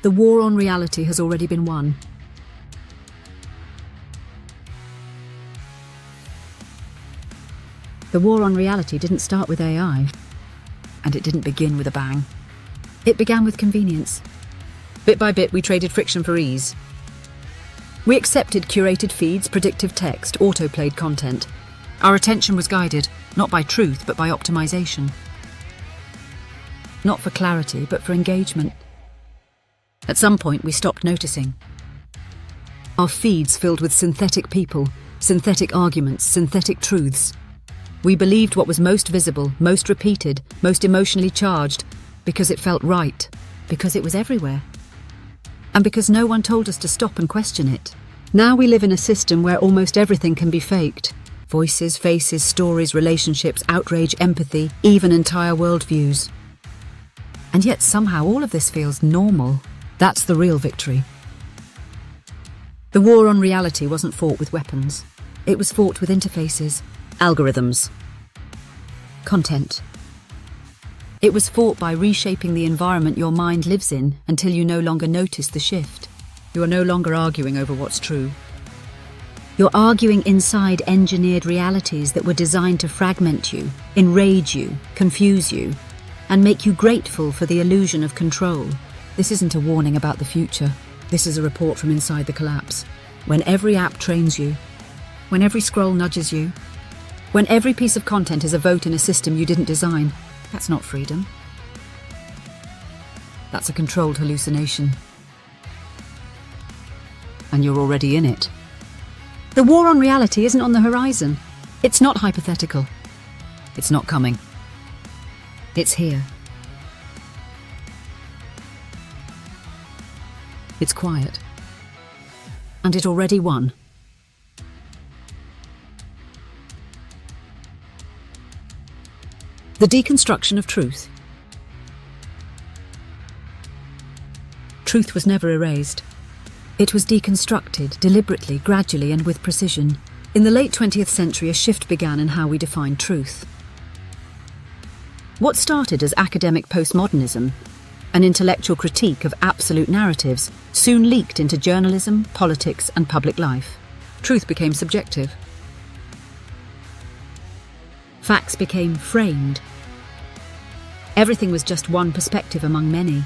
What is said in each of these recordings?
The war on reality has already been won. The war on reality didn't start with AI, and it didn't begin with a bang. It began with convenience. Bit by bit, we traded friction for ease. We accepted curated feeds, predictive text, auto-played content. Our attention was guided, not by truth, but by optimization. Not for clarity, but for engagement. At some point, we stopped noticing. Our feeds filled with synthetic people, synthetic arguments, synthetic truths. We believed what was most visible, most repeated, most emotionally charged, because it felt right, because it was everywhere, and because no one told us to stop and question it. Now we live in a system where almost everything can be faked. Voices, faces, stories, relationships, outrage, empathy, even entire worldviews. And yet somehow all of this feels normal. That's the real victory. The war on reality wasn't fought with weapons. It was fought with interfaces, algorithms, content. It was fought by reshaping the environment your mind lives in until you no longer notice the shift. You are no longer arguing over what's true. You're arguing inside engineered realities that were designed to fragment you, enrage you, confuse you, and make you grateful for the illusion of control. This isn't a warning about the future. This is a report from inside the collapse. When every app trains you, when every scroll nudges you, when every piece of content is a vote in a system you didn't design, that's not freedom. That's a controlled hallucination. And you're already in it. The war on reality isn't on the horizon. It's not hypothetical. It's not coming. It's here. It's quiet. And it already won. The deconstruction of truth. Truth was never erased. It was deconstructed, deliberately, gradually, and with precision. In the late 20th century, a shift began in how we define truth. What started as academic postmodernism, an intellectual critique of absolute narratives, soon leaked into journalism, politics, and public life. Truth became subjective. Facts became framed. Everything was just one perspective among many.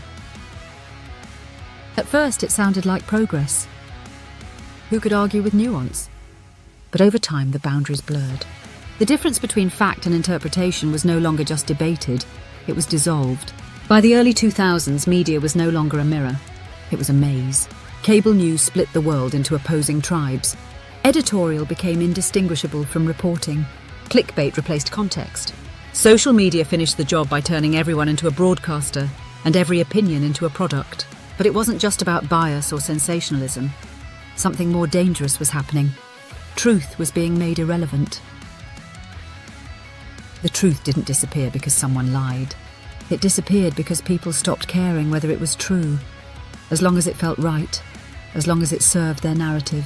At first, it sounded like progress. Who could argue with nuance? But over time, the boundaries blurred. The difference between fact and interpretation was no longer just debated, it was dissolved. By the early 2000s, media was no longer a mirror. It was a maze. Cable news split the world into opposing tribes. Editorial became indistinguishable from reporting. Clickbait replaced context. Social media finished the job by turning everyone into a broadcaster and every opinion into a product. But it wasn't just about bias or sensationalism. Something more dangerous was happening. Truth was being made irrelevant. The truth didn't disappear because someone lied. It disappeared because people stopped caring whether it was true, as long as it felt right, as long as it served their narrative,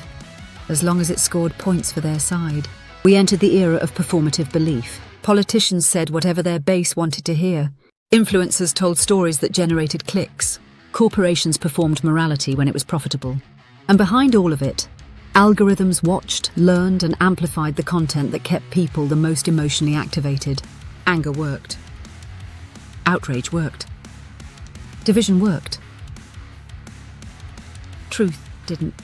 as long as it scored points for their side. We entered the era of performative belief. Politicians said whatever their base wanted to hear. Influencers told stories that generated clicks. Corporations performed morality when it was profitable. And behind all of it, algorithms watched, learned, and amplified the content that kept people the most emotionally activated. Anger worked. Outrage worked. Division worked. Truth didn't.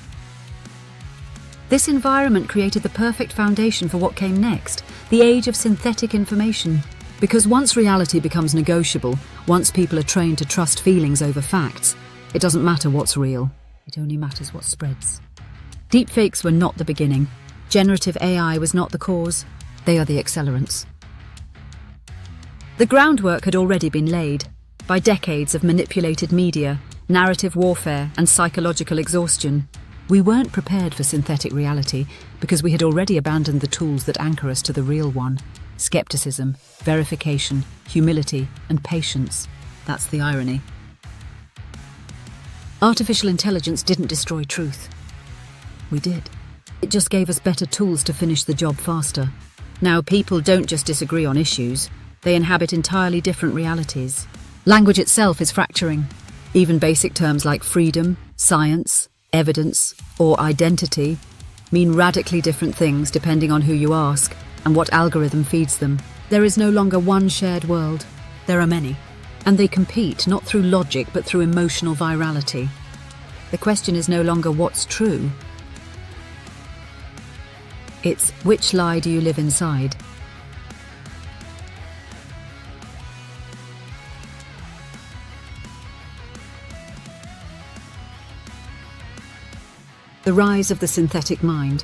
This environment created the perfect foundation for what came next, the age of synthetic information. Because once reality becomes negotiable, once people are trained to trust feelings over facts, it doesn't matter what's real, it only matters what spreads. Deepfakes were not the beginning. Generative AI was not the cause. They are the accelerants. The groundwork had already been laid by decades of manipulated media, narrative warfare, and psychological exhaustion. We weren't prepared for synthetic reality because we had already abandoned the tools that anchor us to the real one. Skepticism, verification, humility, and patience. That's the irony. Artificial intelligence didn't destroy truth. We did. It just gave us better tools to finish the job faster. Now people don't just disagree on issues, they inhabit entirely different realities. Language itself is fracturing. Even basic terms like freedom, science, evidence, or identity mean radically different things depending on who you ask and what algorithm feeds them. There is no longer one shared world. There are many, and they compete not through logic but through emotional virality. The question is no longer what's true. It's which lie do you live inside? The rise of the synthetic mind.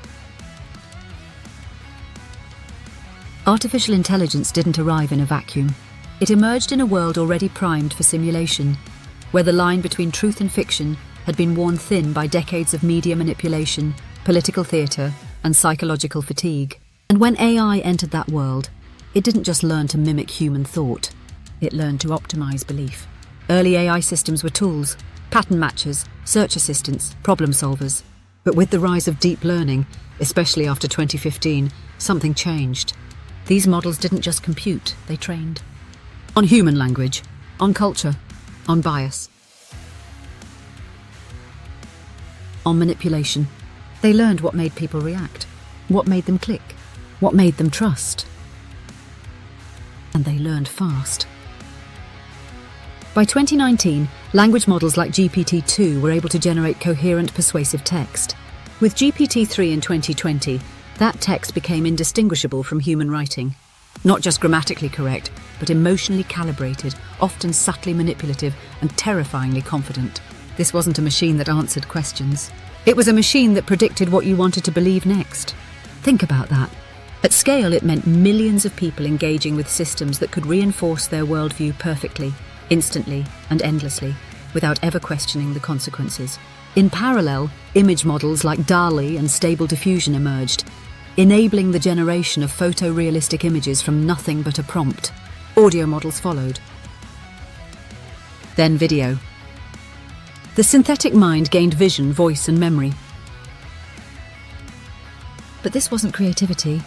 Artificial intelligence didn't arrive in a vacuum. It emerged in a world already primed for simulation, where the line between truth and fiction had been worn thin by decades of media manipulation, political theatre, and psychological fatigue. And when AI entered that world, it didn't just learn to mimic human thought, it learned to optimize belief. Early AI systems were tools, pattern matchers, search assistants, problem solvers. But with the rise of deep learning, especially after 2015, something changed. These models didn't just compute, they trained. On human language, on culture, on bias, on manipulation. They learned what made people react, what made them click, what made them trust. And they learned fast. By 2019, language models like GPT-2 were able to generate coherent, persuasive text. With GPT-3 in 2020, that text became indistinguishable from human writing. Not just grammatically correct, but emotionally calibrated, often subtly manipulative, and terrifyingly confident. This wasn't a machine that answered questions. It was a machine that predicted what you wanted to believe next. Think about that. At scale, it meant millions of people engaging with systems that could reinforce their worldview perfectly, instantly, and endlessly, without ever questioning the consequences. In parallel, image models like DALL-E and Stable Diffusion emerged, enabling the generation of photorealistic images from nothing but a prompt. Audio models followed. Then video. The synthetic mind gained vision, voice, and memory. But this wasn't creativity.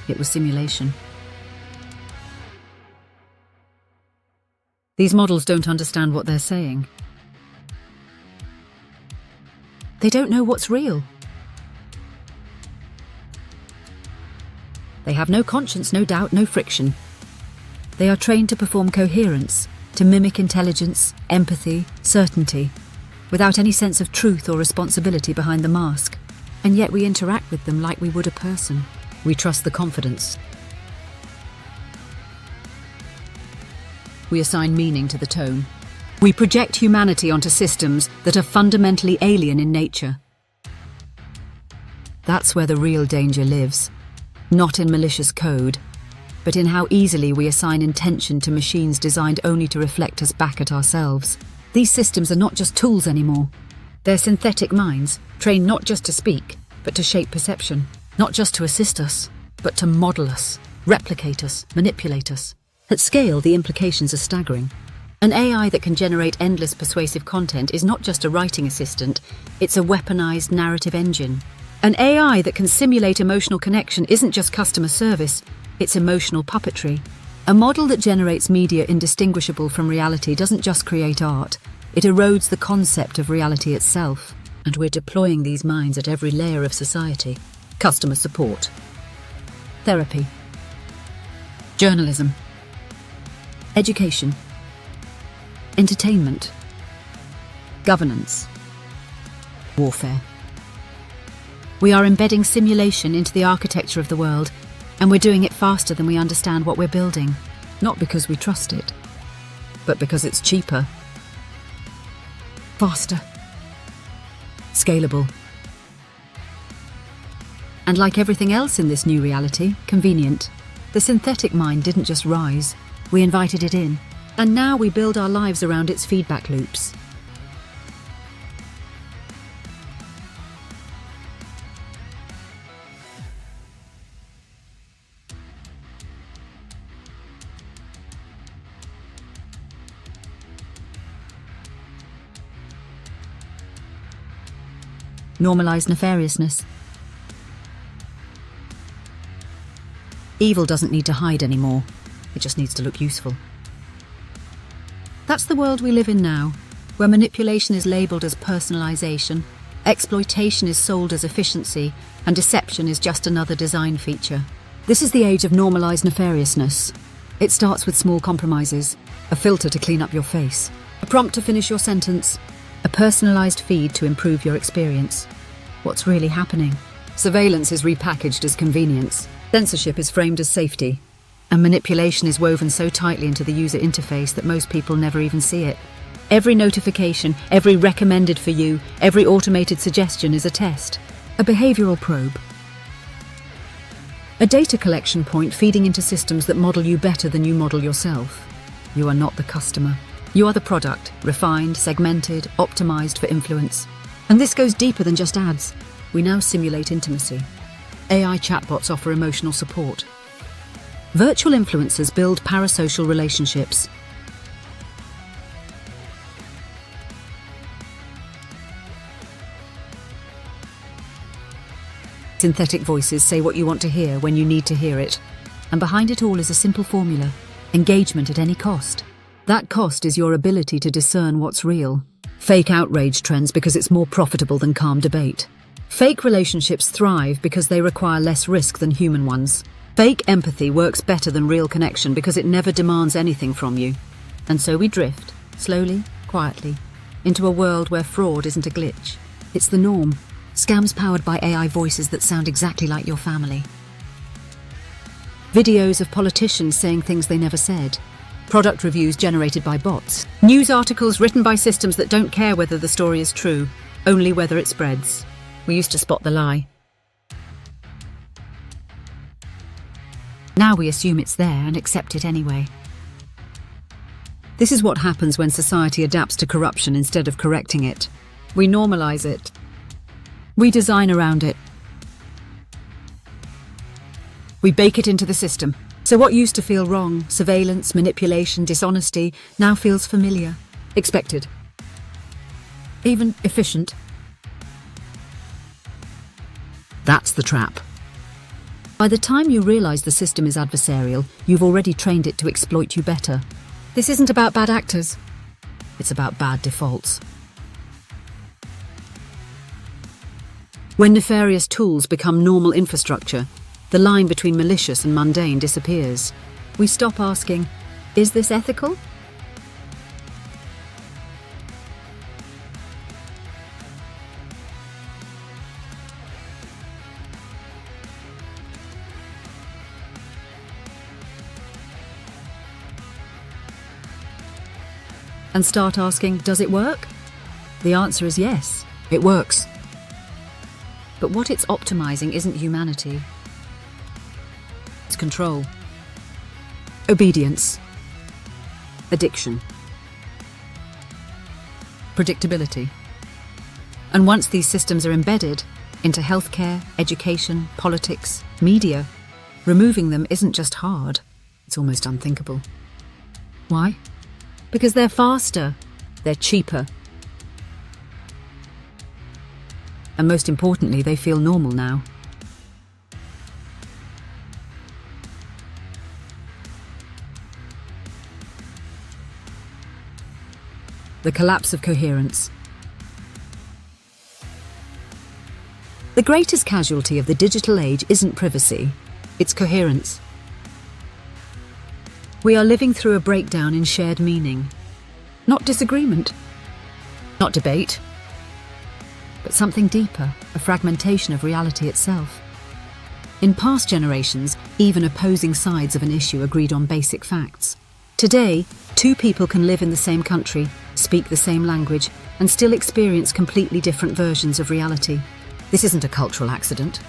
It was simulation. These models don't understand what they're saying. They don't know what's real. They have no conscience, no doubt, no friction. They are trained to perform coherence, to mimic intelligence, empathy, certainty, without any sense of truth or responsibility behind the mask. And yet we interact with them like we would a person. We trust the confidence. We assign meaning to the tone. We project humanity onto systems that are fundamentally alien in nature. That's where the real danger lives. Not in malicious code, but in how easily we assign intention to machines designed only to reflect us back at ourselves. These systems are not just tools anymore. They're synthetic minds, trained not just to speak, but to shape perception. Not just to assist us, but to model us, replicate us, manipulate us. At scale, the implications are staggering. An AI that can generate endless persuasive content is not just a writing assistant, it's a weaponized narrative engine. An AI that can simulate emotional connection isn't just customer service, it's emotional puppetry. A model that generates media indistinguishable from reality doesn't just create art, it erodes the concept of reality itself. And we're deploying these minds at every layer of society. Customer support, therapy, journalism, education, entertainment, governance, warfare. We are embedding simulation into the architecture of the world, and we're doing it faster than we understand what we're building. Not because we trust it, but because it's cheaper, faster, scalable. And like everything else in this new reality, convenient. The synthetic mind didn't just rise, we invited it in. And now we build our lives around its feedback loops. Normalize nefariousness. Evil doesn't need to hide anymore, it just needs to look useful. That's the world we live in now, where manipulation is labelled as personalisation, exploitation is sold as efficiency, and deception is just another design feature. This is the age of normalised nefariousness. It starts with small compromises, a filter to clean up your face, a prompt to finish your sentence, a personalised feed to improve your experience. What's really happening? Surveillance is repackaged as convenience, censorship is framed as safety, and manipulation is woven so tightly into the user interface that most people never even see it. Every notification, every recommended for you, every automated suggestion is a test, a behavioural probe. A data collection point feeding into systems that model you better than you model yourself. You are not the customer. You are the product, refined, segmented, optimised for influence. And this goes deeper than just ads. We now simulate intimacy. AI chatbots offer emotional support. Virtual influencers build parasocial relationships. Synthetic voices say what you want to hear when you need to hear it. And behind it all is a simple formula: engagement at any cost. That cost is your ability to discern what's real. Fake outrage trends because it's more profitable than calm debate. Fake relationships thrive because they require less risk than human ones. Fake empathy works better than real connection because it never demands anything from you. And so we drift, slowly, quietly, into a world where fraud isn't a glitch. It's the norm. Scams powered by AI voices that sound exactly like your family. Videos of politicians saying things they never said. Product reviews generated by bots. News articles written by systems that don't care whether the story is true, only whether it spreads. We used to spot the lie. Now we assume it's there and accept it anyway. This is what happens when society adapts to corruption instead of correcting it. We normalise it. We design around it. We bake it into the system. So what used to feel wrong, surveillance, manipulation, dishonesty, now feels familiar, expected, even efficient. That's the trap. By the time you realise the system is adversarial, you've already trained it to exploit you better. This isn't about bad actors. It's about bad defaults. When nefarious tools become normal infrastructure, the line between malicious and mundane disappears. We stop asking, is this ethical? And start asking, does it work? The answer is yes, it works. But what it's optimizing isn't humanity. It's control, obedience, addiction, predictability. And once these systems are embedded into healthcare, education, politics, media, removing them isn't just hard, it's almost unthinkable. Why? Because they're faster, they're cheaper, and most importantly, they feel normal now. The collapse of coherence. The greatest casualty of the digital age isn't privacy, it's coherence. We are living through a breakdown in shared meaning. Not disagreement, not debate, but something deeper, a fragmentation of reality itself. In past generations, even opposing sides of an issue agreed on basic facts. Today, two people can live in the same country, speak the same language, and still experience completely different versions of reality. This isn't a cultural accident.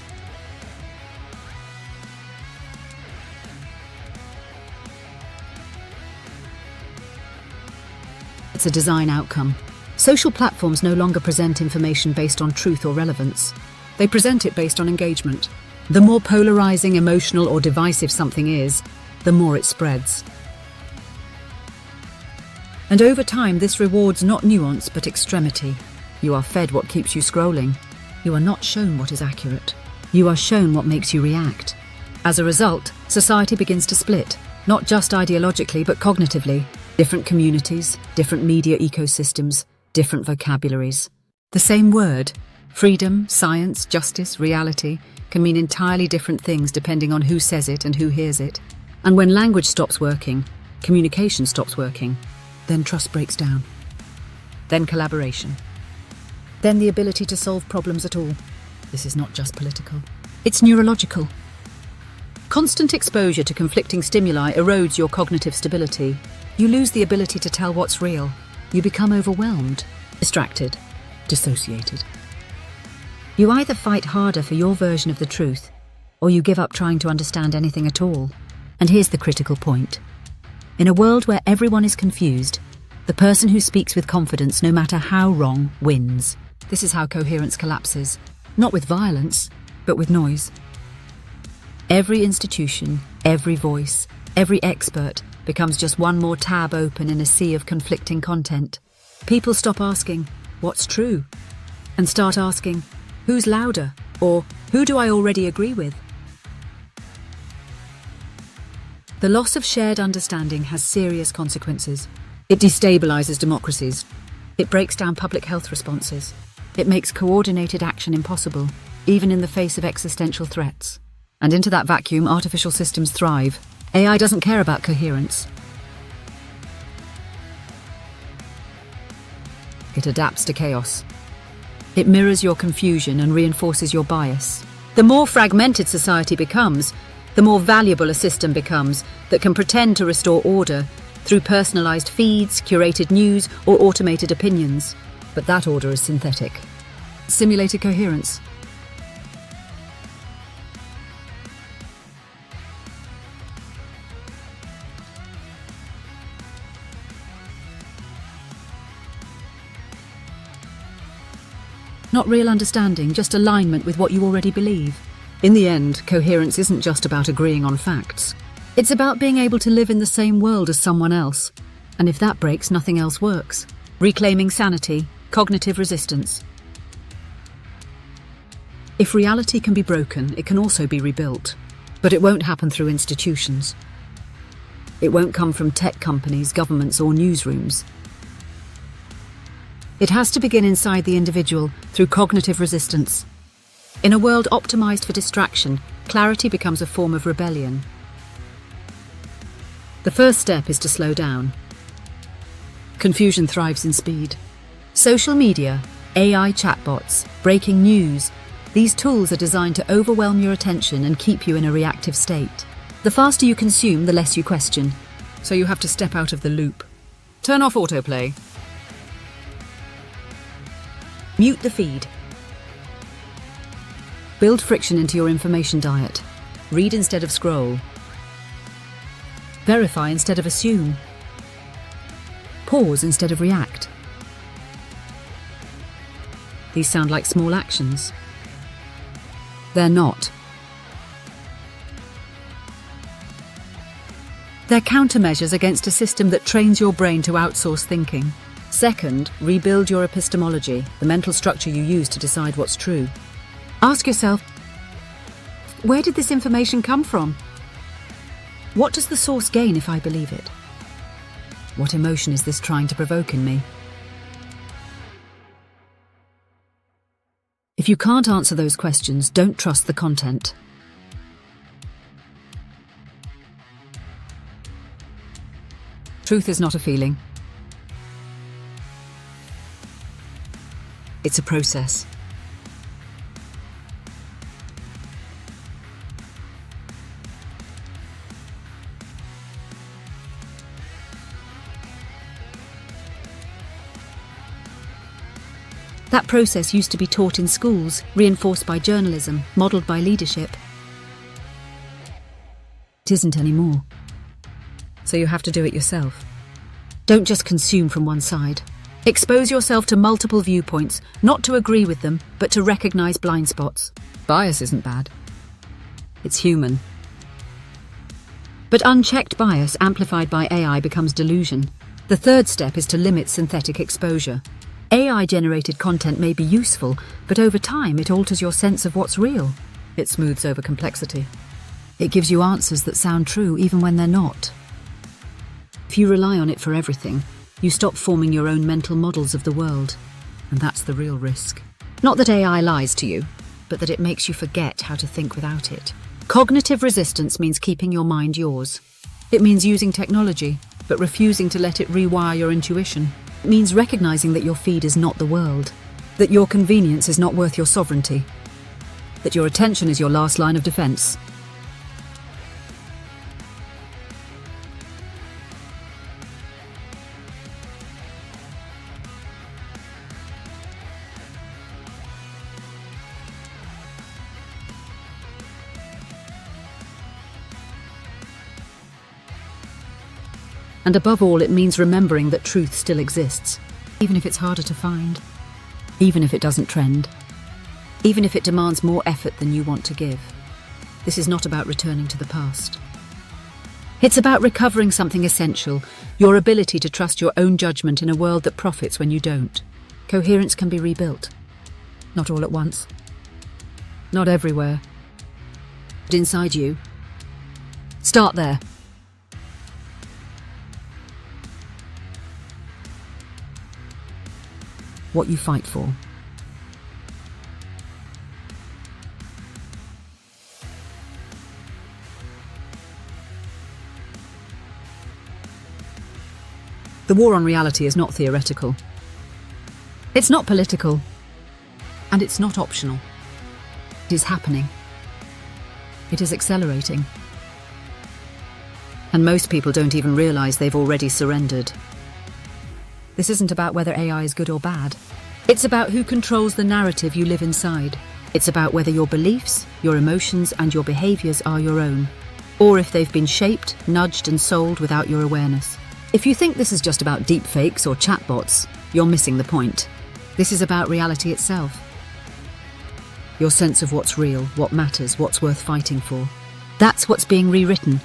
It's a design outcome. Social platforms no longer present information based on truth or relevance. They present it based on engagement. The more polarizing, emotional, or divisive something is, the more it spreads. And over time, this rewards not nuance but extremity. You are fed what keeps you scrolling. You are not shown what is accurate. You are shown what makes you react. As a result, society begins to split, not just ideologically but cognitively. Different communities, different media ecosystems, different vocabularies. The same word, freedom, science, justice, reality, can mean entirely different things depending on who says it and who hears it. And when language stops working, communication stops working, then trust breaks down. Then collaboration. Then the ability to solve problems at all. This is not just political. It's neurological. Constant exposure to conflicting stimuli erodes your cognitive stability. You lose the ability to tell what's real. You become overwhelmed, distracted, dissociated. You either fight harder for your version of the truth, or you give up trying to understand anything at all. And here's the critical point. In a world where everyone is confused, the person who speaks with confidence, no matter how wrong, wins. This is how coherence collapses. Not with violence, but with noise. Every institution, every voice, every expert becomes just one more tab open in a sea of conflicting content. People stop asking, what's true? And start asking, who's louder? Or who do I already agree with? The loss of shared understanding has serious consequences. It destabilizes democracies. It breaks down public health responses. It makes coordinated action impossible, even in the face of existential threats. And into that vacuum, artificial systems thrive. AI doesn't care about coherence. It adapts to chaos. It mirrors your confusion and reinforces your bias. The more fragmented society becomes, the more valuable a system becomes that can pretend to restore order through personalized feeds, curated news, or automated opinions. But that order is synthetic. Simulated coherence. Not real understanding, just alignment with what you already believe. In the end, coherence isn't just about agreeing on facts. It's about being able to live in the same world as someone else. And if that breaks, nothing else works. Reclaiming sanity, cognitive resistance. If reality can be broken, it can also be rebuilt. But it won't happen through institutions. It won't come from tech companies, governments, or newsrooms. It has to begin inside the individual through cognitive resistance. In a world optimized for distraction, clarity becomes a form of rebellion. The first step is to slow down. Confusion thrives in speed. Social media, AI chatbots, breaking news, these tools are designed to overwhelm your attention and keep you in a reactive state. The faster you consume, the less you question. So you have to step out of the loop. Turn off autoplay. Mute the feed. Build friction into your information diet. Read instead of scroll. Verify instead of assume. Pause instead of react. These sound like small actions. They're not. They're countermeasures against a system that trains your brain to outsource thinking. Second, rebuild your epistemology, the mental structure you use to decide what's true. Ask yourself, where did this information come from? What does the source gain if I believe it? What emotion is this trying to provoke in me? If you can't answer those questions, don't trust the content. Truth is not a feeling. It's a process. That process used to be taught in schools, reinforced by journalism, modelled by leadership. It isn't anymore. So you have to do it yourself. Don't just consume from one side. Expose yourself to multiple viewpoints, not to agree with them, but to recognise blind spots. Bias isn't bad. It's human. But unchecked bias amplified by AI becomes delusion. The third step is to limit synthetic exposure. AI-generated content may be useful, but over time it alters your sense of what's real. It smooths over complexity. It gives you answers that sound true even when they're not. If you rely on it for everything, you stop forming your own mental models of the world. And that's the real risk. Not that AI lies to you, but that it makes you forget how to think without it. Cognitive resistance means keeping your mind yours. It means using technology, but refusing to let it rewire your intuition. It means recognizing that your feed is not the world, that your convenience is not worth your sovereignty, that your attention is your last line of defense. And above all, it means remembering that truth still exists, even if it's harder to find, even if it doesn't trend, even if it demands more effort than you want to give. This is not about returning to the past. It's about recovering something essential, your ability to trust your own judgment in a world that profits when you don't. Coherence can be rebuilt. Not all at once. Not everywhere. But inside you. Start there. What you fight for. The war on reality is not theoretical. It's not political. And it's not optional. It is happening. It is accelerating. And most people don't even realize they've already surrendered. This isn't about whether AI is good or bad. It's about who controls the narrative you live inside. It's about whether your beliefs, your emotions, and your behaviors are your own, or if they've been shaped, nudged, and sold without your awareness. If you think this is just about deepfakes or chatbots, you're missing the point. This is about reality itself. Your sense of what's real, what matters, what's worth fighting for. That's what's being rewritten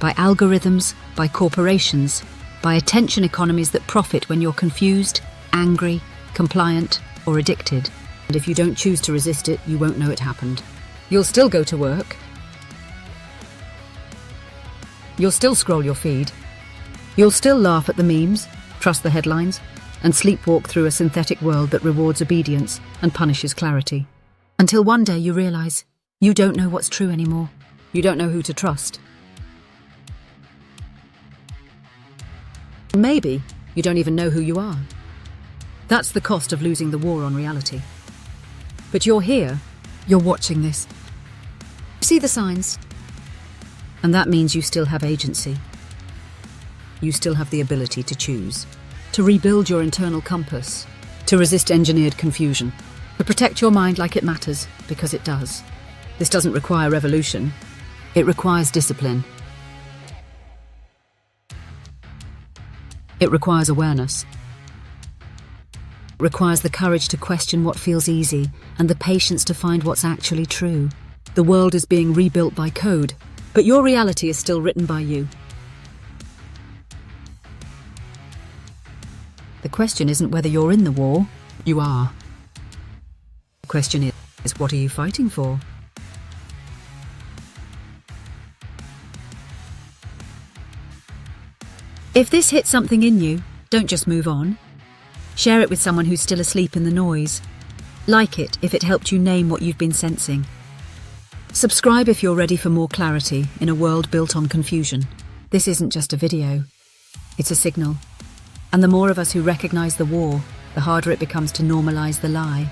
by algorithms, by corporations, by attention economies that profit when you're confused, angry, compliant, or addicted. And if you don't choose to resist it, you won't know it happened. You'll still go to work. You'll still scroll your feed. You'll still laugh at the memes, trust the headlines, and sleepwalk through a synthetic world that rewards obedience and punishes clarity. Until one day you realize you don't know what's true anymore. You don't know who to trust. Maybe you don't even know who you are. That's the cost of losing the war on reality. But you're here, you're watching this. See the signs? And that means you still have agency. You still have the ability to choose, to rebuild your internal compass, to resist engineered confusion, to protect your mind like it matters, because it does. This doesn't require revolution. It requires discipline. It requires awareness. It requires the courage to question what feels easy and the patience to find what's actually true. The world is being rebuilt by code, but your reality is still written by you. The question isn't whether you're in the war. You are. The question is, what are you fighting for? If this hits something in you, don't just move on. Share it with someone who's still asleep in the noise. Like it if it helped you name what you've been sensing. Subscribe if you're ready for more clarity in a world built on confusion. This isn't just a video. It's a signal. And the more of us who recognize the war, the harder it becomes to normalize the lie.